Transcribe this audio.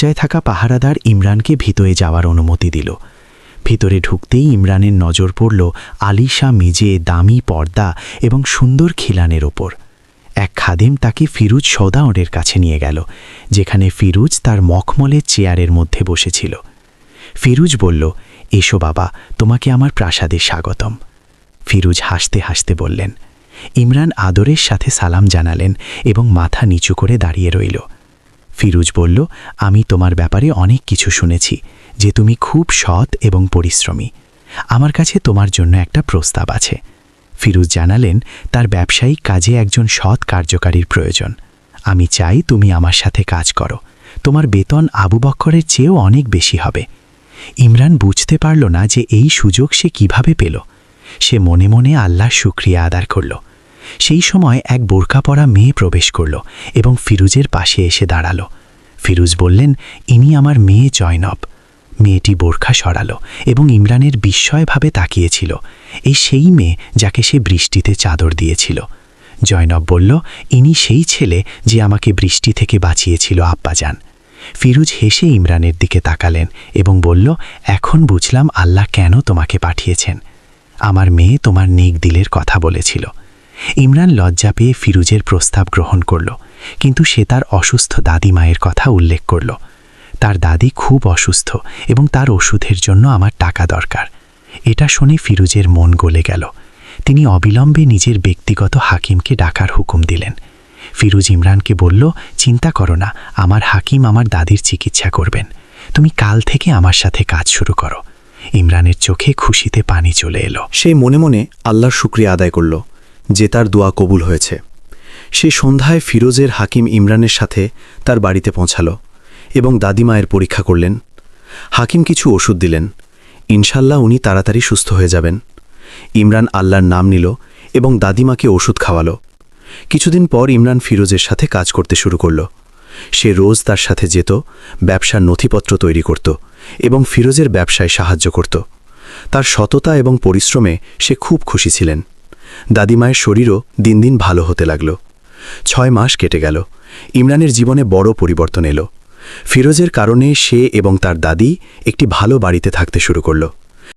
দরজায় থাকা পাহারাদার ইমরানকে ভিতরে যাওয়ার অনুমতি দিল। ভিতরে ঢুকতেই ইমরানের নজর পড়ল আলিশা মেজে, দামি পর্দা এবং সুন্দর খিলানের ওপর। এক খাদেম তাকে ফিরুজ সওদাগরের কাছে নিয়ে গেল, যেখানে ফিরুজ তার মখমলের চেয়ারের মধ্যে বসেছিল। ফিরুজ বলল, এসো বাবা, তোমাকে আমার প্রাসাদে স্বাগতম। ফিরুজ হাসতে হাসতে বললেন। ইমরান আদরের সাথে সালাম জানালেন এবং মাথা নিচু করে দাঁড়িয়ে রইল। ফিরুজ বলল, আমি তোমার ব্যাপারে অনেক কিছু শুনেছি, যে তুমি খুব সৎ এবং পরিশ্রমী। আমার কাছে তোমার জন্য একটা প্রস্তাব আছে। ফিরুজ জানালেন, তার ব্যবসায়িক কাজে একজন সৎ কার্যকারীর প্রয়োজন। আমি চাই তুমি আমার সাথে কাজ করো। তোমার বেতন আবু বক্করের চেয়েও অনেক বেশি হবে। ইমরান বুঝতে পারল না যে এই সুযোগ সে কিভাবে পেল। সে মনে মনে আল্লাহর শুকরিয়া আদায় করল। সেই সময় এক বোরকা পরা মেয়ে প্রবেশ করল এবং ফিরুজের পাশে এসে দাঁড়াল। ফিরুজ বললেন, ইনি আমার মেয়ে জয়নব। মেয়েটি বোরখা সরালো এবং ইমরানের বিস্ময়ভাবে তাকিয়েছিল। এই সেই মেয়ে যাকে সে বৃষ্টিতে চাদর দিয়েছিল। জয়নব বলল, ইনি সেই ছেলে যে আমাকে বৃষ্টি থেকে বাঁচিয়েছিল আব্বাজান। ফিরুজ হেসে ইমরানের দিকে তাকালেন এবং বলল, এখন বুঝলাম আল্লাহ কেন তোমাকে পাঠিয়েছেন। আমার মেয়ে তোমার নেক দিলের কথা বলেছিল। ইমরান লজ্জা পেয়ে ফিরুজের প্রস্তাব গ্রহণ করল, কিন্তু সে তার অসুস্থ দাদিমায়ের কথা উল্লেখ করল। তার দাদি খুব অসুস্থ এবং তার ওষুধের জন্য আমার টাকা দরকার। এটা শুনে ফিরুজের মন গলে গেল। তিনি অবিলম্বে নিজের ব্যক্তিগত হাকিমকে ডাকার হুকুম দিলেন। ফিরুজ ইমরানকে বলল, চিন্তা করো না, আমার হাকিম আমার দাদির চিকিৎসা করবেন। তুমি কাল থেকে আমার সাথে কাজ শুরু করো। ইমরানের চোখে খুশিতে পানি চলে এলো। সে মনে মনে আল্লাহর শুকরিয়া আদায় করল যে তার দোয়া কবুল হয়েছে। সে সন্ধ্যায় ফিরোজের হাকিম ইমরানের সাথে তার বাড়িতে পৌঁছাল এবং দাদিমায়ের পরীক্ষা করলেন। হাকিম কিছু ওষুধ দিলেন। ইনশাল্লাহ উনি তাড়াতাড়ি সুস্থ হয়ে যাবেন। ইমরান আল্লাহর নাম নিল এবং দাদিমাকে ওষুধ খাওয়ালো। কিছুদিন পর ইমরান ফিরোজের সাথে কাজ করতে শুরু করল। সে রোজ তার সাথে যেত, ব্যবসার নথিপত্র তৈরি করত এবং ফিরোজের ব্যবসায় সাহায্য করত। তার সততা এবং পরিশ্রমে সে খুব খুশি ছিলেন। দাদিমায়ের শরীরও দিন দিন ভালো হতে লাগল। 6 মাস কেটে গেল। ইমরানের জীবনে বড় পরিবর্তন এলো। ফিরোজের কারণে সে এবং তার দাদি একটি ভালো বাড়িতে থাকতে শুরু করল।